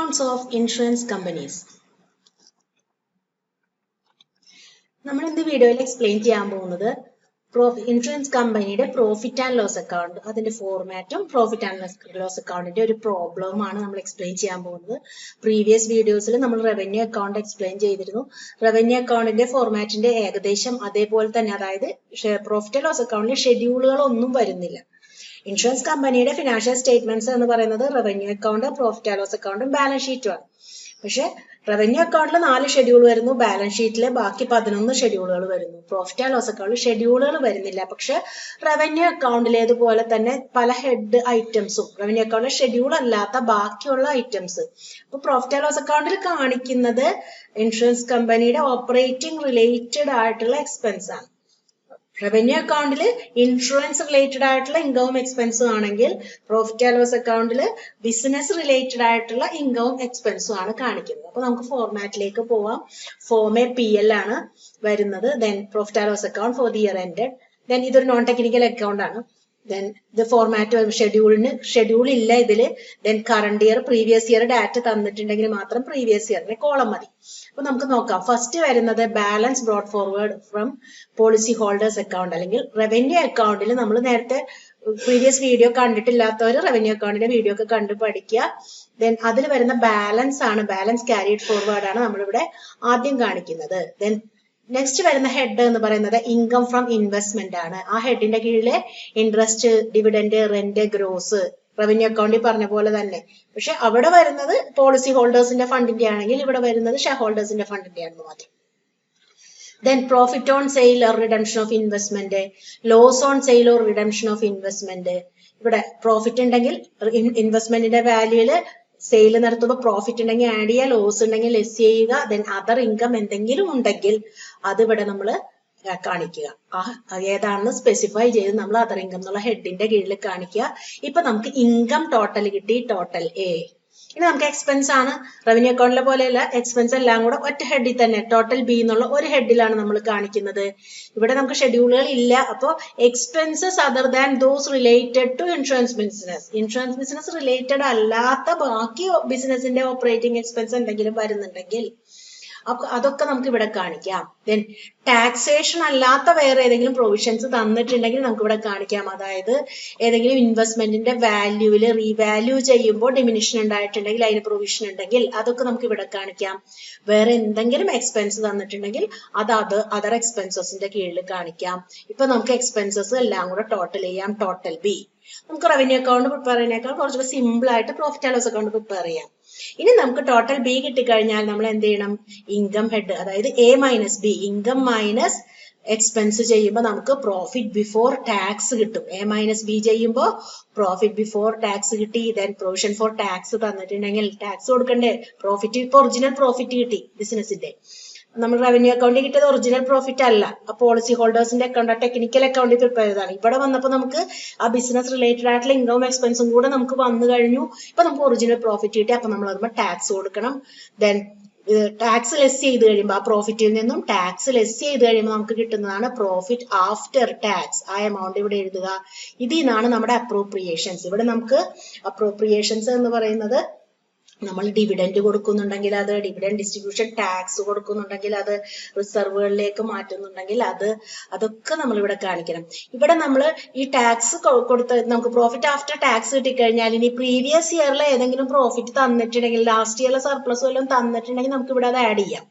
accounts of insurance companies. നമ്മൾ ഇന്ന് വീഡിയോയിൽ എക്സ്പ്ലെയിൻ ചെയ്യാൻ പോകുന്നത് ഇൻഷുറൻസ് കമ്പനിയുടെ പ്രോഫിറ്റ് ആൻഡ് ലോസ് അക്കൗണ്ട്, അതിന്റെ ഫോർമാറ്റും പ്രോഫിറ്റ് ആൻഡ് ലോസ് അക്കൗണ്ടിന്റെ ഒരു പ്രോബ്ലവുമാണ് നമ്മൾ എക്സ്പ്ലെയിൻ ചെയ്യാൻ പോകുന്നത്. പ്രീവിയസ് വീഡിയോസിൽ നമ്മൾ റവന്യൂ അക്കൗണ്ട് എക്സ്പ്ലെയിൻ ചെയ്തിരുന്നു. റവന്യൂ അക്കൗണ്ടിന്റെ ഫോർമാറ്റിന്റെ ഏകദേശം അതേപോലെ തന്നെ, അതായത് പ്രോഫിറ്റ് ആൻഡ് ലോസ് അക്കൗണ്ടിലെ ഷെഡ്യൂളുകളൊന്നും വരുന്നില്ല. ഇൻഷുറൻസ് കമ്പനിയുടെ ഫിനാൻഷ്യൽ സ്റ്റേറ്റ്മെന്റ്സ് എന്ന് പറയുന്നത് revenue account, profit and loss അക്കൗണ്ടും ബാലൻസ് ഷീറ്റുമാണ്. പക്ഷെ റവന്യൂ അക്കൗണ്ടിൽ 4 ഷെഡ്യൂൾ വരുന്നു, ബാലൻസ് ഷീറ്റിലെ ബാക്കി 11 ഷെഡ്യൂളുകൾ വരുന്നു. പ്രോഫിറ്റ് ആൻഡ് ലോസ് അക്കൗണ്ടിൽ ഷെഡ്യൂളുകൾ വരുന്നില്ല. പക്ഷെ റവന്യൂ അക്കൗണ്ടിലേതുപോലെ തന്നെ പല ഹെഡ് ഐറ്റംസും റവന്യൂ അക്കൗണ്ടിലെ ഷെഡ്യൂൾ അല്ലാത്ത ബാക്കിയുള്ള ഐറ്റംസ്. അപ്പൊ പ്രോഫിറ്റ് ആൻഡ് ലോസ് അക്കൗണ്ടിൽ കാണിക്കുന്നത് ഇൻഷുറൻസ് കമ്പനിയുടെ ഓപ്പറേറ്റിംഗ് റിലേറ്റഡ് ആയിട്ടുള്ള എക്സ്പെൻസ് ആണ്. റവന്യൂ അക്കൗണ്ടിൽ ഇൻഷുറൻസ് റിലേറ്റഡ് ആയിട്ടുള്ള ഇൻകവും എക്സ്പെൻസും ആണെങ്കിൽ പ്രോഫിറ്റ് ആൻഡ് ലോസ് അക്കൗണ്ടിൽ ബിസിനസ് റിലേറ്റഡ് ആയിട്ടുള്ള ഇൻകവും എക്സ്പെൻസും ആണ് കാണിക്കുന്നത്. അപ്പൊ നമുക്ക് ഫോർമാറ്റിലേക്ക് പോവാം. ഫോം PL ആണ് വരുന്നത്. Then profit and loss account for the year ended. Then ഇതൊരു നോൺ ടെക്നിക്കൽ അക്കൗണ്ട് ആണ്. ദെൻ ഇത് ഫോർമാറ്റ് ഷെഡ്യൂൾ ഇല്ല ഇതില്. Then current year, previous year data തന്നിട്ടുണ്ടെങ്കിൽ മാത്രം പ്രീവിയസ് ഇയറിന്റെ കോളം മതി. അപ്പൊ നമുക്ക് നോക്കാം. ഫസ്റ്റ് വരുന്നത് balance brought forward from policy holders account, അല്ലെങ്കിൽ റവന്യൂ അക്കൗണ്ടിൽ നമ്മൾ നേരത്തെ പ്രീവിയസ് വീഡിയോ കണ്ടിട്ടില്ലാത്തവർ റവന്യൂ അക്കൗണ്ടിന്റെ വീഡിയോ ഒക്കെ കണ്ടു പഠിക്കുക. ദെൻ അതിൽ വരുന്ന ബാലൻസ് ആണ്, ബാലൻസ് ക്യാരിഡ് ഫോർവേഡ് ആണ് നമ്മളിവിടെ ആദ്യം കാണിക്കുന്നത്. ദെൻ നെക്സ്റ്റ് വരുന്ന ഹെഡ് എന്ന് പറയുന്നത് ഇൻകം ഫ്രം ഇൻവെസ്റ്റ്മെന്റ് ആണ്. ആ ഹെഡിന്റെ കീഴിലെ interest, dividend, rent, gross revenue അക്കൗണ്ടിൽ പറഞ്ഞ പോലെ തന്നെ. പക്ഷെ അവിടെ വരുന്നത് പോളിസി ഹോൾഡേഴ്സിന്റെ ഫണ്ടിന്റെ ആണെങ്കിൽ ഇവിടെ വരുന്നത് ഷെയർ ഹോൾഡേഴ്സിന്റെ ഫണ്ടിന്റെ ആണെന്ന് മാത്രം. Then profit on sale or redemption of investment, loss on sale or redemption of investment. ഇവിടെ പ്രോഫിറ്റ് ഉണ്ടെങ്കിൽ ഇൻവെസ്റ്റ്മെന്റിന്റെ വാല്യൂല് സെയിൽ നടത്തുമ്പോൾ പ്രോഫിറ്റ് ഉണ്ടെങ്കിൽ ആഡ് ചെയ്യുക, ലോസ് ഉണ്ടെങ്കിൽ ലെസ് ചെയ്യുക. ദെൻ അതർ ഇൻകം എന്തെങ്കിലും ഉണ്ടെങ്കിൽ അത് ഇവിടെ നമ്മൾ കാണിക്കുക. ഏതാണെന്ന് സ്പെസിഫൈ ചെയ്ത് നമ്മൾ അതർ ഇൻകം എന്നുള്ള ഹെഡിന്റെ കീഴിൽ കാണിക്കുക. ഇപ്പൊ നമുക്ക് ഇൻകം ടോട്ടൽ കിട്ടി, ടോട്ടൽ A. ഇനി നമുക്ക് എക്സ്പെൻസ് ആണ്. റവന്യൂ അക്കൗണ്ടിലെ പോലെയല്ല, എക്സ്പെൻസ് എല്ലാം കൂടെ ഒറ്റ ഹെഡിൽ തന്നെ ടോട്ടൽ B എന്നുള്ള ഒരു ഹെഡിലാണ് നമ്മൾ കാണിക്കുന്നത്. ഇവിടെ നമുക്ക് ഷെഡ്യൂളുകൾ ഇല്ല. അപ്പോൾ expenses other than those related to insurance business related അല്ലാത്ത ബാക്കി ബിസിനസിന്റെ ഓപ്പറേറ്റിംഗ് എക്സ്പെൻസ് എന്തെങ്കിലും വരുന്നുണ്ടെങ്കിൽ അപ്പൊ അതൊക്കെ നമുക്ക് ഇവിടെ കാണിക്കാം. ദെൻ ടാക്സേഷൻ അല്ലാത്ത വേറെ ഏതെങ്കിലും പ്രൊവിഷൻസ് തന്നിട്ടുണ്ടെങ്കിൽ നമുക്ക് ഇവിടെ കാണിക്കാം. അതായത് ഏതെങ്കിലും ഇൻവെസ്റ്റ്മെന്റിന്റെ വാല്യൂവില് റീവാല്യൂ ചെയ്യുമ്പോൾ ഡിമിനിഷൻ ഉണ്ടായിട്ടുണ്ടെങ്കിൽ അതിന് പ്രൊവിഷൻ ഉണ്ടെങ്കിൽ അതൊക്കെ നമുക്ക് ഇവിടെ കാണിക്കാം. വേറെ എന്തെങ്കിലും എക്സ്പെൻസ് തന്നിട്ടുണ്ടെങ്കിൽ അത് അതർ എക്സ്പെൻസസിന്റെ കീഴിൽ കാണിക്കാം. ഇപ്പൊ നമുക്ക് എക്സ്പെൻസസ് എല്ലാം കൂടെ ടോട്ടൽ ചെയ്യാം. Total B. നമുക്ക് റവന്യൂ അക്കൗണ്ട് പ്രിപ്പയർ ചെയ്യുന്നേക്കാൾ കുറച്ചുകൂടെ സിമ്പിൾ ആയിട്ട് profit and loss account prepare ചെയ്യാം. ഇനി നമുക്ക് ടോട്ടൽ B കിട്ടിക്കഴിഞ്ഞാൽ നമ്മൾ എന്ത് ചെയ്യണം? ഇൻകം ഹെഡ്, അതായത് A minus B, income minus expense ചെയ്യുമ്പോൾ നമുക്ക് പ്രോഫിറ്റ് ബിഫോർ ടാക്സ് കിട്ടും. A മൈനസ് B ചെയ്യുമ്പോൾ പ്രോഫിറ്റ് ബിഫോർ ടാക്സ് കിട്ടി. ദെൻ പ്രൊവിഷൻ ഫോർ ടാക്സ് തന്നിട്ടുണ്ടെങ്കിൽ ടാക്സ് കൊടുക്കണ്ടേ? പ്രോഫിറ്റ് ഇപ്പൊ ഒറിജിനൽ പ്രോഫിറ്റ് കിട്ടി ബിസിനസിന്റെ. നമ്മൾ റവന്യൂ അക്കൗണ്ടിൽ കിട്ടിയത് ഒറിജിനൽ പ്രോഫിറ്റ് അല്ല, പോളിസി ഹോൾഡേഴ്സിന്റെ അക്കൗണ്ട്, ടെക്നിക്കൽ അക്കൗണ്ടിൽ പ്രിപ്പയർ ചെയ്തതാണ്. ഇവിടെ വന്നപ്പോൾ നമുക്ക് ആ ബിസിനസ് റിലേറ്റഡ് ആയിട്ടുള്ള ഇൻകവും എക്സ്പെൻസും കൂടെ നമുക്ക് വന്നു കഴിഞ്ഞു. ഇപ്പൊ നമുക്ക് ഒറിജിനൽ പ്രോഫിറ്റ് കിട്ടി. അപ്പൊ നമ്മൾ അതുമ്പോൾ ടാക്സ് കൊടുക്കണം. ദെൻ ടാക്സ് ലെസ് ചെയ്ത് കഴിയുമ്പോൾ ആ പ്രോഫിറ്റിൽ നിന്നും ടാക്സ് ലെസ് ചെയ്ത് കഴിയുമ്പോൾ നമുക്ക് കിട്ടുന്നതാണ് പ്രോഫിറ്റ് ആഫ്റ്റർ ടാക്സ്. ആ എമൗണ്ട് ഇവിടെ എഴുതുക. ഇതിൽ നിന്നാണ് നമ്മുടെ അപ്രോപ്രിയേഷൻസ്. ഇവിടെ നമുക്ക് അപ്രോപ്രിയേഷൻസ് എന്ന് പറയുന്നത് നമ്മൾ ഡിവിഡൻഡ് കൊടുക്കുന്നുണ്ടെങ്കിൽ അത്, ഡിവിഡൻഡ് ഡിസ്ട്രിബ്യൂഷൻ ടാക്സ് കൊടുക്കുന്നുണ്ടെങ്കിൽ അത്, റിസർവുകളിലേക്ക് മാറ്റുന്നുണ്ടെങ്കിൽ അത്, അതൊക്കെ നമ്മൾ ഇവിടെ കാണിക്കണം. ഇവിടെ നമ്മൾ ഈ ടാക്സ് കൊടുത്ത നമുക്ക് പ്രോഫിറ്റ് ആഫ്റ്റർ ടാക്സ് കിട്ടിക്കഴിഞ്ഞാൽ ഇനി പ്രീവിയസ് ഇയറിൽ ഏതെങ്കിലും പ്രോഫിറ്റ് തന്നിട്ടുണ്ടെങ്കിൽ, ലാസ്റ്റ് ഇയറിലെ സർപ്ലസ് വല്ലതും തന്നിട്ടുണ്ടെങ്കിൽ നമുക്ക് ഇവിടെ അത് ആഡ് ചെയ്യാം,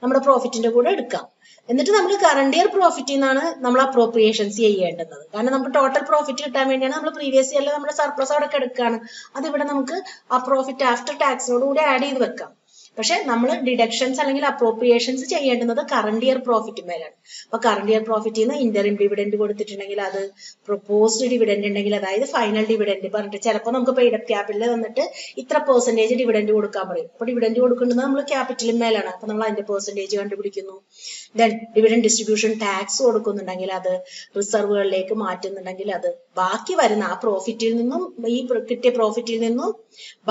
നമ്മുടെ പ്രോഫിറ്റിന്റെ കൂടെ എടുക്കാം. എന്നിട്ട് നമ്മൾ കറണ്ട് ഇയർ പ്രോഫിറ്റിൽ നിന്നാണ് നമ്മൾ അപ്രോപ്രിയേഷൻസ് ചെയ്യേണ്ടത്. കാരണം നമുക്ക് ടോട്ടൽ പ്രോഫിറ്റ് കിട്ടാൻ വേണ്ടിയാണ് നമ്മൾ പ്രീവിയസ് ഇയറിൽ നമ്മുടെ സർപ്ലസ് അവിടെ എടുക്കുകയാണ്. അതിവിടെ നമുക്ക് ആ പ്രോഫിറ്റ് ആഫ്റ്റർ ടാക്സിനോട് കൂടി ആഡ് ചെയ്ത് വെക്കാം. പക്ഷെ നമ്മൾ ഡിഡക്ഷൻസ് അല്ലെങ്കിൽ അപ്രോപ്രിയേഷൻസ് ചെയ്യേണ്ടുന്നത് കറണ്ട് ഇയർ പ്രോഫിറ്റ് മേലാണ്. അപ്പൊ കറണ്ട് ഇയർ പ്രോഫിറ്റിൽ നിന്ന് ഇന്ററിം ഡിവിഡൻഡ് കൊടുത്തിട്ടുണ്ടെങ്കിൽ അത്, പ്രൊപ്പോസ്ഡ് ഡിവിഡൻഡ് ഉണ്ടെങ്കിൽ, അതായത് ഫൈനൽ ഡിവിഡൻഡ് പറഞ്ഞിട്ട് ചിലപ്പോൾ നമുക്ക് പെയ്ഡ് അപ്പ് ക്യാപിറ്റൽ തന്നിട്ട് ഇത്ര പെർസെന്റേജ് ഡിവിഡൻഡ് കൊടുക്കാൻ പറയും. അപ്പൊ ഡിവിഡൻഡ് കൊടുക്കുന്നത് നമ്മൾ ക്യാപിറ്റലിൽ മേലാണ്. അപ്പൊ നമ്മൾ അതിന്റെ പെർസെന്റേജ് കണ്ടുപിടിക്കുന്നു. ദെൻ ഡിവിഡൻഡ് ഡിസ്ട്രിബ്യൂഷൻ ടാക്സ് കൊടുക്കുന്നുണ്ടെങ്കിൽ അത്, റിസർവുകളിലേക്ക് മാറ്റുന്നുണ്ടെങ്കിൽ അത്, ബാക്കി വരുന്ന ആ പ്രോഫിറ്റിൽ നിന്നും ഈ കിട്ടിയ പ്രോഫിറ്റിൽ നിന്നും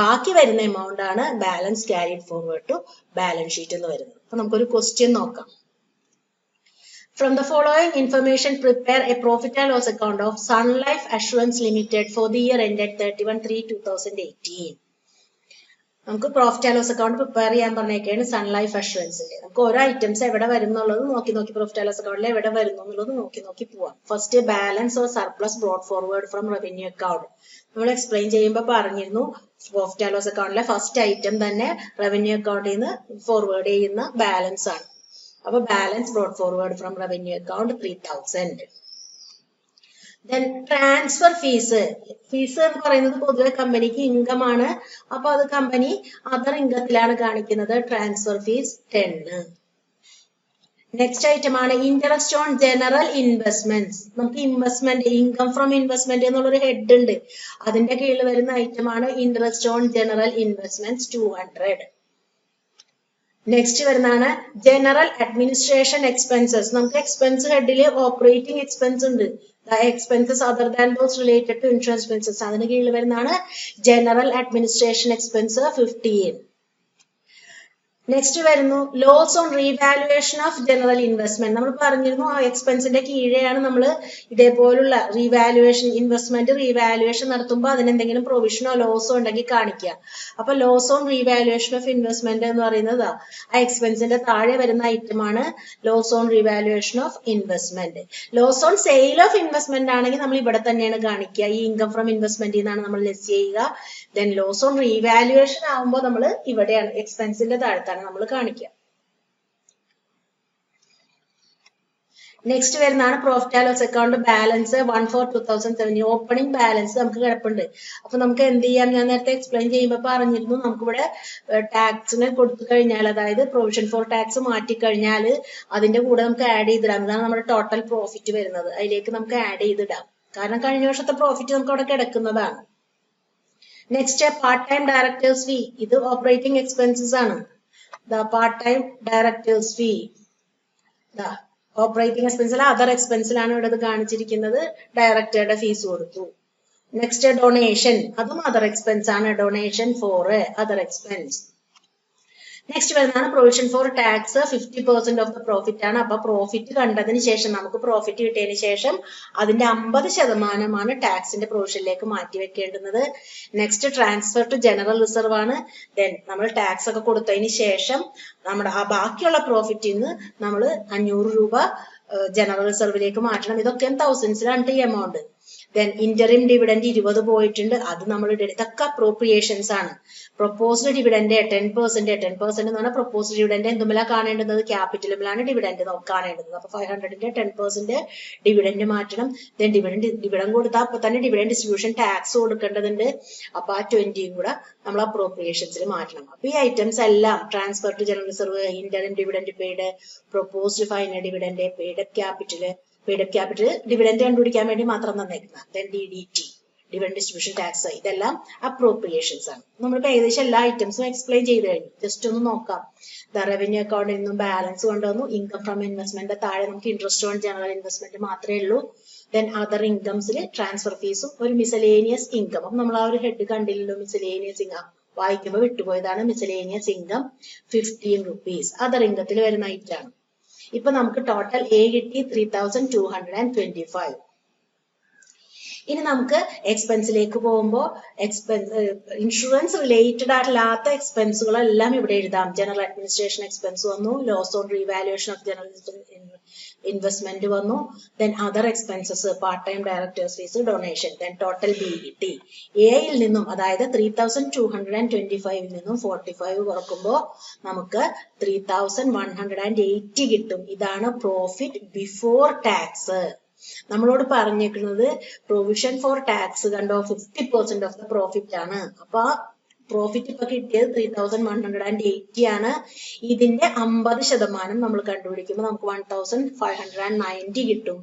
ബാക്കി വരുന്ന എമൗണ്ട് ആണ് balance carried forward to balance sheet എന്ന് വരുന്നത്. അപ്പൊ നമുക്കൊരു ക്വസ്റ്റ്യൻ നോക്കാം. From the following information, prepare a profit and loss account of Sun Life Assurance Limited for the year ended 31/3/2018. നമുക്ക് profit and loss account prepare ചെയ്യാൻ പറഞ്ഞേക്കാണ് sun life അഷുറൻസിന്റെ. നമുക്ക് ഓരോ ഐറ്റംസ് എവിടെ വരും എന്നുള്ളത് നോക്കി പ്രോഫിറ്റ് ആൻഡ് ലോസ് അക്കൗണ്ടിൽ എവിടെ വരുന്നു എന്നുള്ളത് നോക്കി പോവാം. First balance or surplus brought forward from revenue account. നമ്മൾ എക്സ്പ്ലെയിൻ ചെയ്യുമ്പോൾ പറഞ്ഞിരുന്നു പ്രോഫിറ്റ് ആൻഡ് ലോസ് അക്കൗണ്ടിലെ ഫസ്റ്റ് ഐറ്റം തന്നെ റവന്യൂ അക്കൗണ്ടിൽ നിന്ന് ഫോർവേഡ് ചെയ്യുന്ന ബാലൻസ് ആണ്. അപ്പൊ balance brought forward from revenue account 3000. Then transfer fees എന്ന് പറയുന്നത് പൊതുവെ കമ്പനിക്ക് ഇൻകം ആണ്. അപ്പൊ അത് കമ്പനി അതർ ഇൻകത്തിലാണ് കാണിക്കുന്നത്. Transfer fees 10. നെക്സ്റ്റ് ഐറ്റം ആണ് ഇൻട്രസ്റ്റ് ഓൺ ജനറൽ ഇൻവെസ്റ്റ്മെന്റ്സ്. നമുക്ക് ഇൻവെസ്റ്റ്മെന്റ് ഇൻകം ഫ്രം ഇൻവെസ്റ്റ്മെന്റ് എന്നുള്ളൊരു ഹെഡ് ഉണ്ട്. അതിന്റെ കീഴിൽ വരുന്ന ഐറ്റം ആണ് interest on general investments 200. Next വരുന്നതാണ് ജനറൽ അഡ്മിനിസ്ട്രേഷൻ എക്സ്പെൻസസ്. നമുക്ക് എക്സ്പെൻസ് ഹെഡില് ഓപ്പറേറ്റിംഗ് എക്സ്പെൻസ് ഉണ്ട്. Expenses other than those related to insurance expenses. അതിന് കീഴിൽ വരുന്നതാണ് ജനറൽ അഡ്മിനിസ്ട്രേഷൻ എക്സ്പെൻസ് 15. നെക്സ്റ്റ് വരുന്നു loss on revaluation of general investment. നമ്മൾ പറഞ്ഞിരുന്നു ആ എക്സ്പെൻസിന്റെ കീഴെയാണ് നമ്മൾ ഇതേപോലുള്ള റീവാലുവേഷൻ ഇൻവെസ്റ്റ്മെന്റ് റീവാലുവേഷൻ നടത്തുമ്പോൾ അതിനെന്തെങ്കിലും പ്രൊവിഷനോ ലോസോ ഉണ്ടെങ്കിൽ കാണിക്കുക. അപ്പൊ loss on revaluation of investment എന്ന് പറയുന്നത് ആ എക്സ്പെൻസിന്റെ താഴെ വരുന്ന ഐറ്റം ആണ് loss on revaluation of investment. Loss on sale of investment ആണെങ്കിൽ നമ്മൾ ഇവിടെ തന്നെയാണ് കാണിക്കുക. ഈ ഇൻകം ഫ്രം ഇൻവെസ്റ്റ്മെന്റിൽ നിന്നാണ് നമ്മൾ ലെസ് ചെയ്യുക. ദെൻ ലോസ് ഓൺ റീവാലുവേഷൻ ആകുമ്പോൾ നമ്മൾ ഇവിടെയാണ് എക്സ്പെൻസിന്റെ താഴത്താണ് നമ്മൾ കാണിക്കുക. നെക്സ്റ്റ് വരുന്നതാണ് profit and loss account balance 1/4/2017. Opening balance നമുക്ക് കിടപ്പുണ്ട്. അപ്പൊ നമുക്ക് എന്ത് ചെയ്യാം, ഞാൻ നേരത്തെ എക്സ്പ്ലെയിൻ ചെയ്യുമ്പോൾ പറഞ്ഞിരുന്നു നമുക്കിവിടെ ടാക്സിന് കൊടുത്തു കഴിഞ്ഞാൽ, അതായത് പ്രൊവിഷൻ ഫോർ ടാക്സ് മാറ്റി കഴിഞ്ഞാൽ അതിന്റെ കൂടെ നമുക്ക് ആഡ് ചെയ്തിടാം. ഇതാണ് നമ്മുടെ ടോട്ടൽ പ്രോഫിറ്റ് വരുന്നത്. അതിലേക്ക് നമുക്ക് ആഡ് ചെയ്തിടാം. കാരണം കഴിഞ്ഞ വർഷത്തെ പ്രോഫിറ്റ് നമുക്ക് അവിടെ കിടക്കുന്നതാണ്. Next part time directors fee. ഇത് ഓപ്പറേറ്റിംഗ് എക്സ്പെൻസസ് ആണ്. Part time directors fee operating എക്സ്പെൻസിൽ അതർ എക്സ്പെൻസിലാണ് ഇവിടെ കാണിച്ചിരിക്കുന്നത്. ഡയറക്ടറുടെ ഫീസ് കൊടുത്തു. നെക്സ്റ്റ് ഡൊണേഷൻ, അതും അതർ എക്സ്പെൻസ് ആണ്. Donation for other expense. Next വരുന്നതാണ് provision for tax 50% of the profit ആണ്. അപ്പൊ പ്രോഫിറ്റ് കണ്ടതിന് ശേഷം നമുക്ക് പ്രോഫിറ്റ് കിട്ടിയതിന് ശേഷം അതിന്റെ 50% ടാക്സിന്റെ പ്രൊവിഷനിലേക്ക് മാറ്റി വെക്കേണ്ടുന്നത്. Next transfer to general reserve ആണ്. ദെൻ നമ്മൾ ടാക്സ് ഒക്കെ കൊടുത്തതിന് ശേഷം നമ്മുടെ ആ ബാക്കിയുള്ള പ്രോഫിറ്റിൽ നിന്ന് നമ്മൾ 500 രൂപ ജനറൽ റിസർവിലേക്ക് മാറ്റണം. ഇതൊക്കെ തൗസൻഡ്സിലാണ് ഈ എമൗണ്ട്. ദെൻ ഇന്ററിം ഡിവിഡൻഡ് 20 പോയിട്ടുണ്ട്. അത് നമ്മൾ ഇതൊക്കെ അപ്രോപ്രിയേഷൻസ് ആണ്. Proposed dividend 10%. 10% എന്ന് പറഞ്ഞാൽ പ്രൊപ്പോസ്ഡ് ഡിവിഡൻഡ് എന്തുമല്ല കാണേണ്ടുന്നത്, ക്യാപിറ്റലുമിലാണ് ഡിവിഡൻഡ് കാണേണ്ടത്. അപ്പൊ 500ന്റെ 10% ഡിവിഡൻഡ് മാറ്റണം. ദെൻ ഡിവിഡൻഡ് കൊടുത്താൽ അപ്പൊ തന്നെ ഡിവിഡൻഡ് ഡിസ്ട്രിബ്യൂഷൻ ടാക്സ് കൊടുക്കേണ്ടതുണ്ട്. അപ്പൊ ആ 20 കൂടെ നമ്മൾ അപ്രോപ്രിയേഷൻസിൽ മാറ്റണം. അപ്പൊ ഈ ഐറ്റംസ് എല്ലാം transfer to general reserve, interim dividend paid, proposed final dividend, paid up capital dividend കണ്ടുപിടിക്കാൻ വേണ്ടി മാത്രം തന്നേക്കുന്ന. Then DDT dividend distribution tax, ഇതെല്ലാം അപ്രോപ്രിയേഷൻസ് ആണ്. നമ്മളിപ്പോ ഏകദേശം എല്ലാ ഐറ്റംസും എക്സ്പ്ലെയിൻ ചെയ്ത് കഴിഞ്ഞു. ജസ്റ്റ് ഒന്ന് നോക്കാം. റവന്യൂ അക്കൗണ്ടിൽ നിന്നും ബാലൻസ് കൊണ്ടുവന്നു. ഇൻകം ഫ്രം ഇൻവെസ്റ്റ്മെന്റ് താഴെ നമുക്ക് ഇൻട്രസ്റ്റ് ഓൺ ജനറൽ ഇൻവെസ്റ്റ്മെന്റ് മാത്രമേ ഉള്ളൂ. ദെൻ അതർ ഇൻകംസിൽ ട്രാൻസ്ഫർ ഫീസും ഒരു മിസലേനിയസ് ഇൻകം. അപ്പൊ നമ്മൾ ആ ഒരു ഹെഡ് കണ്ടില്ലല്ലോ, മിസലേനിയസ് ഇൻകം വായിക്കുമ്പോൾ വിട്ടുപോയതാണ്. മിസലേനിയസ് ഇൻകം 15 rupees അതർ ഇൻകത്തിൽ വരുന്ന ഐറ്റം ആണ്. ഇപ്പൊ നമുക്ക് ടോട്ടൽ എ കിട്ടി 3225. ഇനി നമുക്ക് എക്സ്പെൻസിലേക്ക് പോകുമ്പോൾ ഇൻഷുറൻസ് റിലേറ്റഡ് അല്ലാത്ത എക്സ്പെൻസുകളെല്ലാം ഇവിടെ എഴുതാം. ജനറൽ അഡ്മിനിസ്ട്രേഷൻ എക്സ്പെൻസ് വന്നു, loss on revaluation of general investment വന്നു, then other expenses, part time directors fees, donation, then total B കിട്ടി. എയിൽ നിന്നും അതായത് 3225 നിന്നും 45 കുറക്കുമ്പോൾ നമുക്ക് 3180 കിട്ടും. ഇതാണ് പ്രോഫിറ്റ് ബിഫോർ ടാക്സ്. നമ്മളോട് പറഞ്ഞേക്കുന്നത് പ്രൊവിഷൻ ഫോർ ടാക്സ് കണ്ടോ 50% ഓഫ് ദ പ്രോഫിറ്റ് ആണ്. അപ്പൊ പ്രോഫിറ്റ് ഇപ്പൊ കിട്ടിയത് 3180 ആണ്. ഇതിന്റെ 50% നമ്മൾ കണ്ടുപിടിക്കുമ്പോൾ നമുക്ക് 1590 കിട്ടും.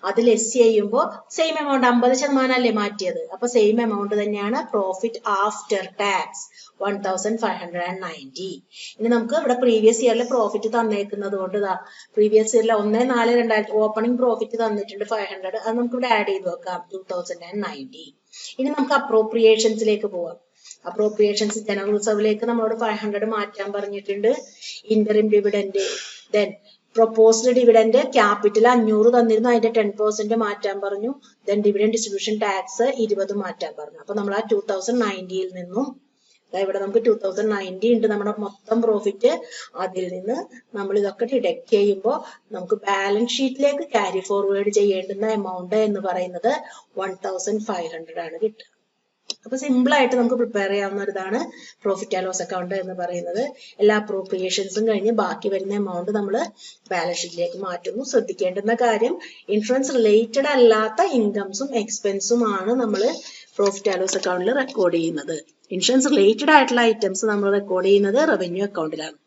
അത് ലെസ് ചെയ്യുമ്പോൾ സെയിം എമൗണ്ട് 50% അല്ലേ മാറ്റിയത്, അപ്പൊ സെയിം എമൗണ്ട് തന്നെയാണ് പ്രോഫിറ്റ് ആഫ്റ്റർ ടാക്സ് 1590. ഇനി നമുക്ക് ഇവിടെ പ്രീവിയസ് ഇയറിലെ പ്രോഫിറ്റ് തന്നേക്കുന്നത് കൊണ്ട് പ്രീവിയസ് ഇയറിലെ 1/4/2000 ഓപ്പണിംഗ് പ്രോഫിറ്റ് തന്നിട്ടുണ്ട് 500. അത് നമുക്ക് ഇവിടെ ആഡ് ചെയ്ത് വെക്കാം 2090. ഇനി നമുക്ക് അപ്രോപ്രിയേഷൻസിലേക്ക് പോവാം. അപ്രോപ്രിയേഷൻസ് ജനറൽ റിസർവിലേക്ക് നമ്മളോട് 500 മാറ്റാൻ പറഞ്ഞിട്ടുണ്ട്. Interim dividend, then proposed dividend capital 500 തന്നിരുന്നു, അതിന്റെ 10% മാറ്റാൻ പറഞ്ഞു. ദെൻ ഡിവിഡൻഡ് ഡിസ്ട്രിബ്യൂഷൻ ടാക്സ് 20 മാറ്റാൻ പറഞ്ഞു. അപ്പൊ നമ്മൾ ആ 2090 നിന്നും ഇവിടെ നമുക്ക് 2090 ഉണ്ട് നമ്മുടെ മൊത്തം പ്രോഫിറ്റ്. അതിൽ നിന്ന് നമ്മൾ ഇതൊക്കെ ഡിഡക്ട് ചെയ്യുമ്പോൾ നമുക്ക് ബാലൻസ് ഷീറ്റിലേക്ക് ക്യാരി ഫോർവേഡ് ചെയ്യേണ്ടുന്ന എമൗണ്ട് എന്ന് പറയുന്നത് 1500 ആണ് കിട്ടുക. അപ്പൊ സിമ്പിൾ ആയിട്ട് നമുക്ക് പ്രിപ്പയർ ചെയ്യാവുന്ന ഒരിതാണ് പ്രോഫിറ്റ് ആൻഡ് ലോസ് അക്കൗണ്ട് എന്ന് പറയുന്നത്. എല്ലാ അപ്രോപ്രിയേഷൻസും കഴിഞ്ഞ് ബാക്കി വരുന്ന എമൗണ്ട് നമ്മൾ ബാലൻസ് ഷീറ്റിലേക്ക് മാറ്റുന്നു. ശ്രദ്ധിക്കേണ്ടുന്ന കാര്യം, ഇൻഷുറൻസ് റിലേറ്റഡ് അല്ലാത്ത ഇൻകംസും എക്സ്പെൻസും ആണ് നമ്മൾ പ്രോഫിറ്റ് ആൻഡ് ലോസ് അക്കൗണ്ടിൽ റെക്കോർഡ് ചെയ്യുന്നത്. ഇൻഷുറൻസ് റിലേറ്റഡ് ആയിട്ടുള്ള ഐറ്റംസ് നമ്മൾ റെക്കോർഡ് ചെയ്യുന്നത് റവന്യൂ അക്കൗണ്ടിലാണ്.